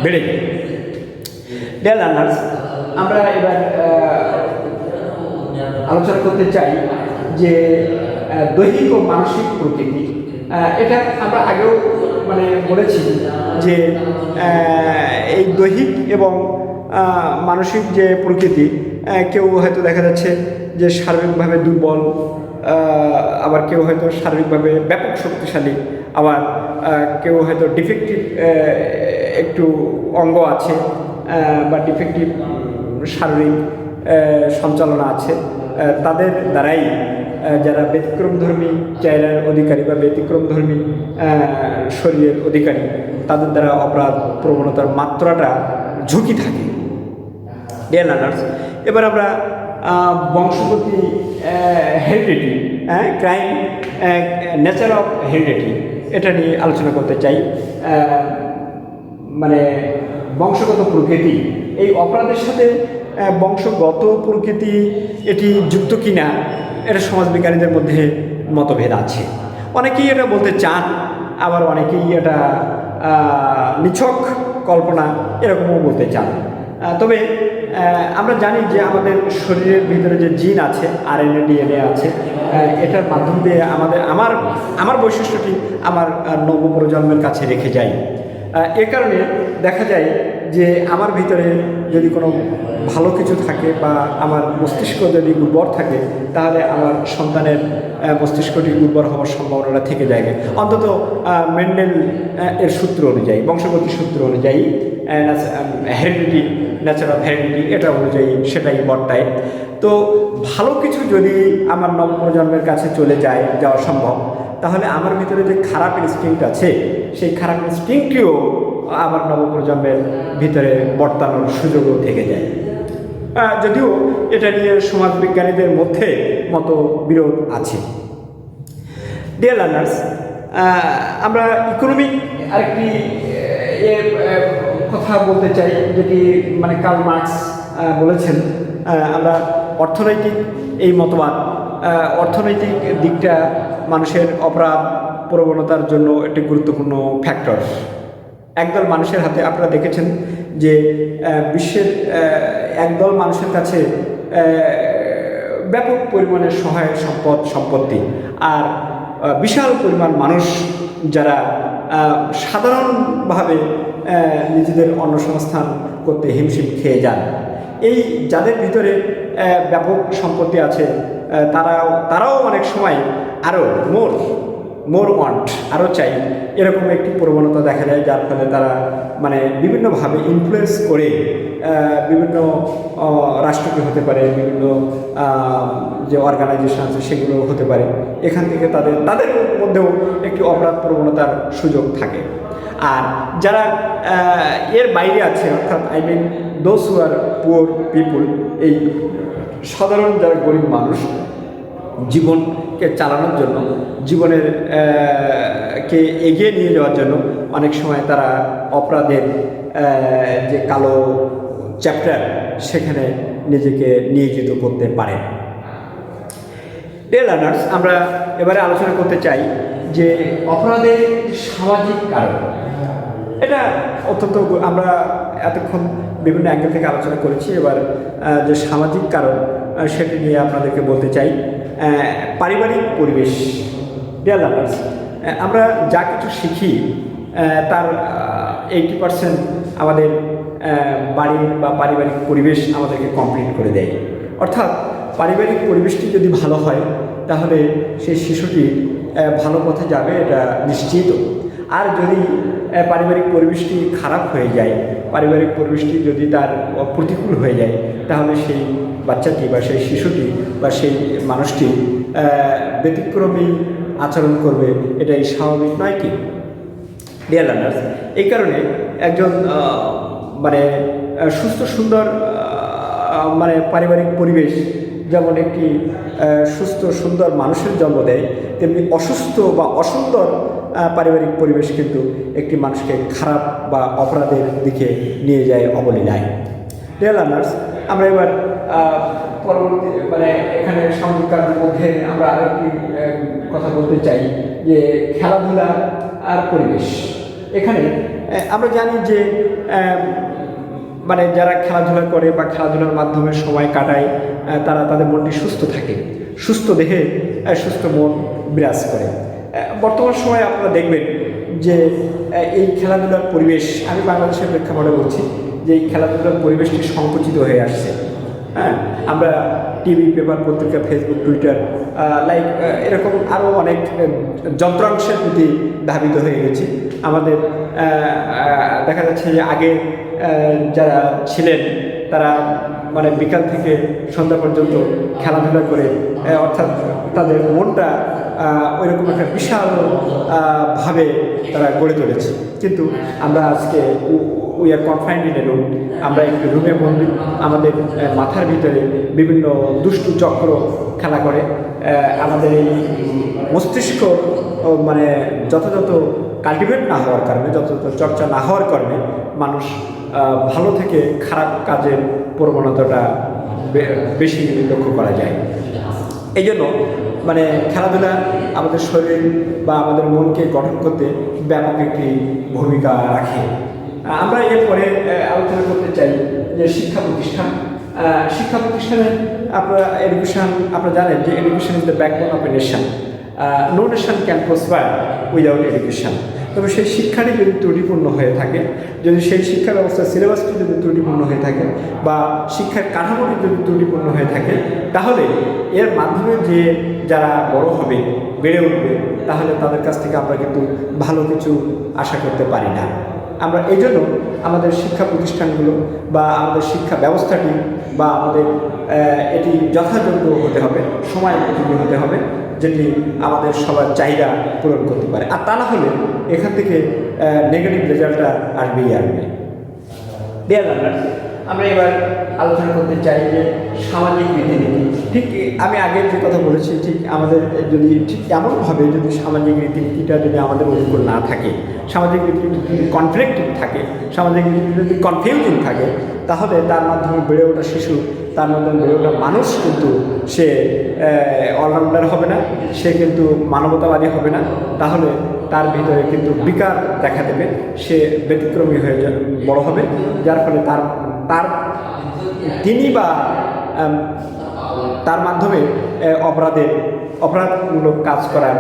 বেড়ে যায়। ডিয়ার লার্নার্স, আমরা এবার আলোচনা করতে চাই যে দৈহিক ও মানসিক প্রকৃতি। এটা আমরা আগেও বলেছি যে এই দৈহিক এবং মানসিক যে প্রকৃতি, কেউ হয়তো দেখা যাচ্ছে যে শারীরিকভাবে দুর্বল, আবার কেউ হয়তো শারীরিকভাবে ব্যাপক শক্তিশালী, আবার কেউ হয়তো ডিফেক্টিভ একটু অঙ্গ আছে বা ডিফেক্টিভ শারীরিক সঞ্চালনা আছে। তাদের দ্বারাই যারা ব্যতিক্রমধর্মী চেহারার অধিকারী বা ব্যতিক্রমধর্মী শরীরের অধিকারী, তাদের দ্বারা অপরাধ প্রবণতার মাত্রাটা ঝুঁকি থাকে। ডিয়ার লার্নার্স, এবার আমরা বংশগতি heredity, crime nature of heredity, এটা নিয়ে আলোচনা করতে চাই। বংশগত প্রকৃতি, এই অপরাধের সাথে বংশগত প্রকৃতি এটি যুক্ত কিনা, এটা সমাজবিজ্ঞানীদের মধ্যে মতভেদ আছে। অনেকেই এটা বলতে চান, আবার অনেকেই এটা নিছক কল্পনা এরকমও বলতে চান। তবে আমরা জানি যে আমাদের শরীরের ভিতরে যে জিন আছে, RNA DNA আছে, এটার মাধ্যম দিয়ে আমার বৈশিষ্ট্যটি আমার নবপ্রজন্মের কাছে রেখে যাই। এ কারণে দেখা যায় যে আমার ভিতরে যদি কোনো ভালো কিছু থাকে বা আমার মস্তিষ্ক যদি উর্বর থাকে, তাহলে আমার সন্তানের মস্তিষ্কটি উর্বর হওয়ার সম্ভাবনাটা থেকে যায়। অন্তত মেন্ডেল এর সূত্র অনুযায়ী, বংশগতির সূত্র অনুযায়ী, হেরিডিটি, ন্যাচার অফ হেরিডিটি, এটা অনুযায়ী সেটাই বর্তায়। তো ভালো কিছু যদি আমার নবপ্রজন্মের কাছে যাওয়া সম্ভব, তাহলে আমার ভিতরে যে খারাপ ইনস্টিংক্ট আছে, সেই খারাপ ইনস্টিংক্টটিও আমার নবপ্রজন্মের ভিতরে বর্তানোর সুযোগও থেকে যায়। যদিও এটা নিয়ে সমাজবিজ্ঞানীদের মধ্যে মতবিরোধ আছে। ডিয়ার লার্নার্স, আমরা ইকোনমিক আরেকটি কথা বলতে চাই, যেটি কার্ল মার্কস বলেছেন। আমরা অর্থনৈতিক এই মতবাদ, অর্থনৈতিক দিকটা মানুষের অপরাধ প্রবণতার জন্য একটি গুরুত্বপূর্ণ ফ্যাক্টর। একদল মানুষের হাতে, আপনারা দেখেছেন যে বিশ্বের একদল মানুষের কাছে ব্যাপক পরিমাণে সহায়ক সম্পত্তি, আর বিশাল পরিমাণ মানুষ যারা সাধারণভাবে নিজেদের অন্নসংস্থান করতে হিমশিম খেয়ে যান। এই যাদের ভিতরে ব্যাপক সম্পত্তি আছে, তারাও অনেক সময় আরও মোর ওয়ান্ট, আরও চাই, এরকম একটি প্রবণতা দেখা যায়। যার ফলে তারা বিভিন্নভাবে ইনফ্লুয়েন্স করে বিভিন্ন রাষ্ট্রকে হতে পারে, বিভিন্ন যে অর্গানাইজেশন আছে সেগুলো হতে পারে। এখান থেকে তাদের মধ্যেও একটি অপরাধ প্রবণতার সুযোগ থাকে। আর যারা এর বাইরে আছে, অর্থাৎ দোজ হু আর পুয়ার পিপুল, এই সাধারণ যারা গরিব মানুষ, জীবনকে চালানোর জন্য, জীবনের কে এগিয়ে নিয়ে যাওয়ার জন্য অনেক সময় তারা অপরাধের যে কালো চ্যাপ্টার, সেখানে নিজেকে নিয়োজিত করতে পারে। ডিয়ার লার্নার্স, আমরা এবারে আলোচনা করতে চাই যে অপরাধের সামাজিক কারণ। এটা অত্যন্ত, আমরা এতক্ষণ বিভিন্ন অ্যাঙ্গেল থেকে আলোচনা করেছি। এবার যে সামাজিক কারণ, সেটি নিয়ে আপনাদেরকে বলতে চাই। পারিবারিক পরিবেশ। ডিয়ার লার্নার্স, আমরা যা কিছু শিখি তার 80% আমাদের বাড়ির বা পারিবারিক পরিবেশ আমাদেরকে কমপ্লিট করে দেয়। অর্থাৎ পারিবারিক পরিবেশটি যদি ভালো হয়, তাহলে সেই শিশুটি ভালো পথে যাবে, এটা নিশ্চিত। আর যদি পারিবারিক পরিবেশটি খারাপ হয়ে যায়, পারিবারিক পরিবেশটি যদি তার প্রতিকূল হয়ে যায়, তাহলে সেই বাচ্চাটি বা সেই শিশুটি বা সেই মানুষটি ব্যতিক্রমী আচরণ করবে। এটাই স্বাভাবিক নয় কি? ডিয়ার লার্নার্স, এই কারণে একজন সুস্থ সুন্দর পারিবারিক পরিবেশ যেমন একটি সুস্থ সুন্দর মানুষের জন্ম দেয়, তেমনি অসুস্থ বা অসুন্দর পারিবারিক পরিবেশ কিন্তু একটি মানুষকে খারাপ বা অপরাধের দিকে নিয়ে যায় অবলীলায়। ডিয়ার লার্নার্স, আমরা এবার পরবর্তী মানে এখানে সামাজিক কাজের মধ্যে আমরা আরেকটি কথা বলতে চাই যে খেলাধুলা আর পরিবেশ। এখানে আমরা জানি যে মানে যারা খেলাধুলা করে বা খেলাধুলার মাধ্যমে সময় কাটায় তারা তাদের মনটি সুস্থ থাকে, সুস্থ দেহে সুস্থ মন বিরাজ করে। বর্তমান সময়ে আপনারা দেখবেন যে এই খেলাধুলার পরিবেশ, আমি বাংলাদেশের প্রেক্ষাপটে বলছি যে এই খেলাধুলার পরিবেশটি সংকুচিত হয়ে আসছে। হ্যাঁ, আমরা টিভি, পেপার, পত্রিকা, ফেসবুক, টুইটার লাইক এরকম আরও অনেক যন্ত্রাংশের প্রতি ধাবিত হয়ে গেছি। আমাদের দেখা যাচ্ছে যে আগে যারা ছিলেন তারা মানে বিকাল থেকে সন্ধ্যা পর্যন্ত খেলাধুলা করে অর্থাৎ তাদের মনটা ওইরকম একটা বিশাল ভাবে তারা গড়ে তুলেছে। কিন্তু আমরা আজকে we are confined in a room, আমরা একটু রুমে বন্দি, আমাদের মাথার ভিতরে বিভিন্ন দুষ্টু চক্র খেলা করে। আমাদের এই মস্তিষ্ক মানে যথাযথ কাল্টিভেট না হওয়ার কারণে, যথাযথ চর্চা না হওয়ার কারণে মানুষ ভালো থেকে খারাপ কাজের প্রবণতাটা বেশি লক্ষ্য করা যায়। এই জন্য মানে খেলাধুলা আমাদের শরীর বা আমাদের মনকে গঠন করতে ব্যাপক একটি ভূমিকা রাখে। আমরা এরপরে আলোচনা করতে চাই যে শিক্ষা প্রতিষ্ঠান। শিক্ষা প্রতিষ্ঠানে আপনারা জানেন যে education is the backbone of a nation. No nation can prosper without education. তবে সেই শিক্ষাটি যদি ত্রুটিপূর্ণ হয়ে থাকে, যদি সেই শিক্ষা ব্যবস্থার সিলেবাসটি যদি ত্রুটিপূর্ণ হয়ে থাকে বা শিক্ষার কাঠামোটি যদি ত্রুটিপূর্ণ হয়ে থাকে, তাহলে এর মাধ্যমে যে যারা বড় হবে, বেড়ে উঠবে, তাহলে তাদের কাছ থেকে আমরা কিন্তু ভালো কিছু আশা করতে পারি না। আমরা এই জন্য আমাদের শিক্ষা প্রতিষ্ঠানগুলো বা আমাদের শিক্ষা ব্যবস্থাটি বা আমাদের এটি যথাযোগ্য হতে হবে, সময় উপযোগী হতে হবে, যেটি আমাদের সবার চাহিদা পূরণ করতে পারে। আর তা না হলে এখান থেকে নেগেটিভ রেজাল্টটা আসবেই আসবে। ডিয়ার লার্নার্স, আমরা এবার আলোচনা করতে চাই যে সামাজিক রীতিনীতি। ঠিক আমি আগের যে কথা বলেছি, ঠিক আমাদের যদি ঠিক এমনভাবে যদি সামাজিক রীতিনীতিটা যদি আমাদের অনুকূল না থাকে, সামাজিক রীতিনীতি যদি কনফ্লিক্টিভ থাকে, সামাজিক রীতিনীতি যদি কনফিউজিং থাকে, তাহলে তার মাধ্যমে বেড়ে ওঠা শিশু, তার মাধ্যমে বেড়ে ওঠা মানুষ কিন্তু সে অলরাউন্ডার হবে না, সে কিন্তু মানবতাবাদী হবে না। তাহলে তার ভিতরে কিন্তু বিকার দেখা দেবে, সে ব্যতিক্রমী হয়ে বড় হবে, যার ফলে তিনি বা তার মাধ্যমে অপরাধমূলক কাজ করার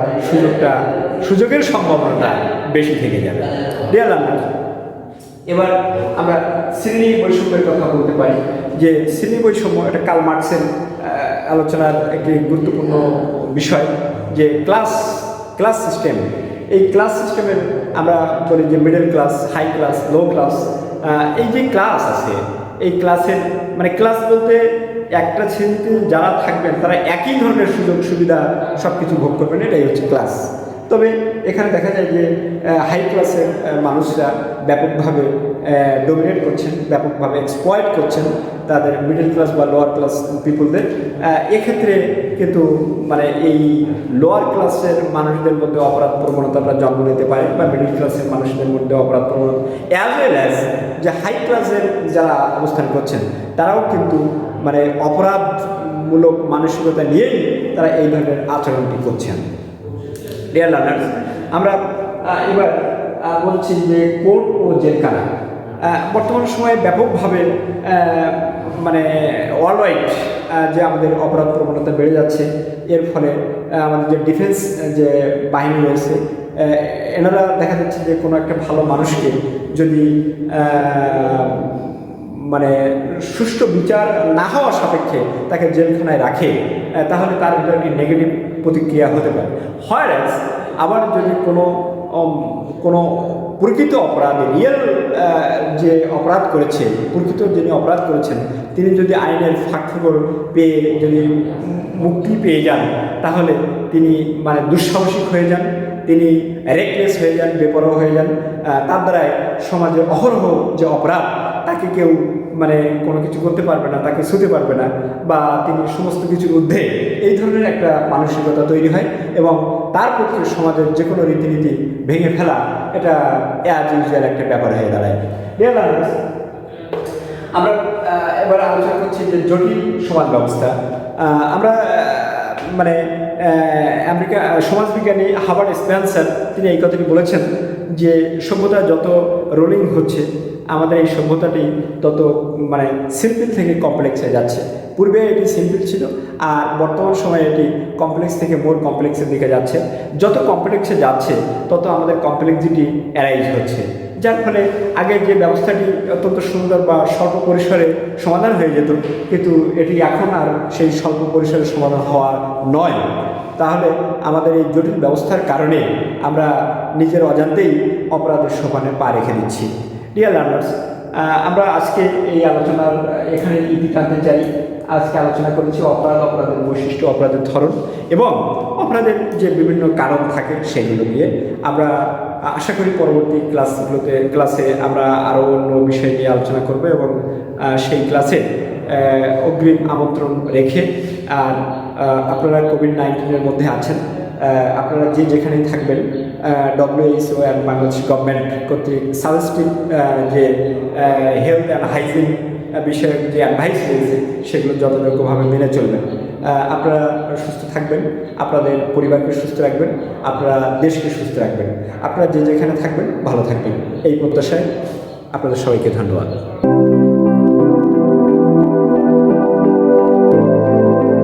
সুযোগের সম্ভাবনাটা বেশি থেকে যাবে। ডিয়ার লার্নার্স, এবার আমরা শ্রেণী বৈষম্যের কথা বলতে পারি যে শ্রেণী বৈষম্য এটা কার্ল মার্কসের আলোচনার একটি গুরুত্বপূর্ণ বিষয়। যে ক্লাস সিস্টেম, এই ক্লাস সিস্টেমের আমরা বলি যে middle class, high class, low class. এই যে ক্লাস আছে, এই ক্লাসের মানে ক্লাস বলতে একটা শ্রেণীতে যারা থাকবেন তারা একই ধরনের সুযোগ সুবিধা সব কিছু ভোগ করবেন, এটাই হচ্ছে ক্লাস। তবে এখানে দেখা যায় যে হাই ক্লাসের মানুষরা ব্যাপকভাবে ডোমিনেট করছেন, ব্যাপকভাবে এক্সপ্লয়েট করছেন তাদের মিডল ক্লাস বা লোয়ার ক্লাস পিপুলদের। এক্ষেত্রে কিন্তু মানে এই লোয়ার ক্লাসের মানুষদের মধ্যে অপরাধ প্রবণতাটা জন্ম নিতে পারে বা মিডল ক্লাসের মানুষদের মধ্যে অপরাধ প্রবণতা, অ্যাজ ওয়েল অ্যাজ যে হাই ক্লাসের যারা অবস্থান করছেন তারাও কিন্তু মানে অপরাধমূলক মানসিকতা নিয়েই তারা এই ধরনের আচরণটি করছেন। ডিয়ার লার্নার্স, আমরা এবার বলছি যে কোর্ট ও জেলখানা বর্তমান সময়ে ব্যাপকভাবে মানে ওয়ার্ল্ড ওয়াইড যে আমাদের অপরাধ প্রবণতা বেড়ে যাচ্ছে। এর ফলে আমাদের যে ডিফেন্স যে বাহিনী রয়েছে, এনারা দেখা যাচ্ছে যে কোনো একটা ভালো মানুষকে যদি মানে সুষ্ঠু বিচার না হওয়া সাপেক্ষে তাকে জেলখানায় রাখে, তাহলে তার ভিতরে একটি নেগেটিভ প্রতিক্রিয়া হতে পারে। হয়রাজ আবার যদি কোনো প্রকৃত অপরাধী, রিয়েল যে অপরাধ করেছে, প্রকৃত যিনি অপরাধ করেছেন, তিনি যদি আইনের ফাঁকফোকর পেয়ে যদি মুক্তি পেয়ে যান, তাহলে তিনি মানে দুঃসাহসিক হয়ে যান, তিনি রেকলেস হয়ে যান, বেপরোয়া হয়ে যান। তার দ্বারাই সমাজে অহরহ যে অপরাধ, তাকে কেউ মানে কোনো কিছু করতে পারবে না, তাকে ছুঁতে পারবে না, বা তিনি সমস্ত কিছুর ঊর্ধ্বে, এই ধরনের একটা মানসিকতা তৈরি হয় এবং তার পক্ষে সমাজের যে কোনো রীতিনীতি ভেঙে ফেলা এটা অ্যাজ ইউজুয়াল একটা ব্যাপার হয়ে দাঁড়ায়। ডিয়ার লার্নার্স, আমরা এবার আলোচনা করছি যে জটিল সমাজ ব্যবস্থা। আমরা মানে আমেরিকা সমাজবিজ্ঞানী হার্বার্ট স্পেন্সার তিনি এই কথাটি বলেছেন যে সভ্যতা যত রোলিং হচ্ছে আমাদের এই সভ্যতাটি তত মানে সিম্পল থেকে কমপ্লেক্সে যাচ্ছে। পূর্বে এটি সিম্পল ছিল আর বর্তমান সময়ে এটি কমপ্লেক্স থেকে মোর কমপ্লেক্সের দিকে যাচ্ছে। যত কমপ্লেক্সে যাচ্ছে তত আমাদের কমপ্লেক্সিটি অ্যারাইজ হচ্ছে, যার ফলে আগে যে ব্যবস্থাটি অত্যন্ত সুন্দর বা স্বল্প পরিসরে সমাধান হয়ে যেত, কিন্তু এটি এখন আর সেই স্বল্প পরিসরে সমাধান হওয়া নয়। তাহলে আমাদের এই জটিল ব্যবস্থার কারণে আমরা নিজের অজান্তেই অপরাধের সোপানে পা রেখে দিচ্ছি। ডিয়ার লার্নার্স, আমরা আজকে এই আলোচনার এখানে ইতি টানতে চাই। আজকে আলোচনা করেছি অপরাধের বৈশিষ্ট্য, অপরাধের ধরন এবং অপরাধের যে বিভিন্ন কারণ থাকে সেগুলো নিয়ে। আমরা আশা করি পরবর্তী ক্লাসে আমরা আরও অন্য বিষয় নিয়ে আলোচনা করব এবং সেই ক্লাসে অগ্রিম আমন্ত্রণ রেখে, আর আপনারা কোভিড-19-এর মধ্যে আছেন, আপনারা যে যেখানেই থাকবেন WHO অ্যান্ড বাংলাদেশ গভর্নমেন্ট কর্তৃক সাজেস্টিভ যে হেলথ অ্যান্ড হাইজিন বিষয়ক যে অ্যাডভাইস রয়েছে সেগুলো যথাযোগ্যভাবে মেনে চলবেন। আপনারা সুস্থ থাকবেন, আপনাদের পরিবারকে সুস্থ রাখবেন, আপনারা দেশকে সুস্থ রাখবেন, আপনারা যে যেখানে থাকবেন ভালো থাকবেন, এই প্রত্যাশায় আপনাদের সবাইকে ধন্যবাদ।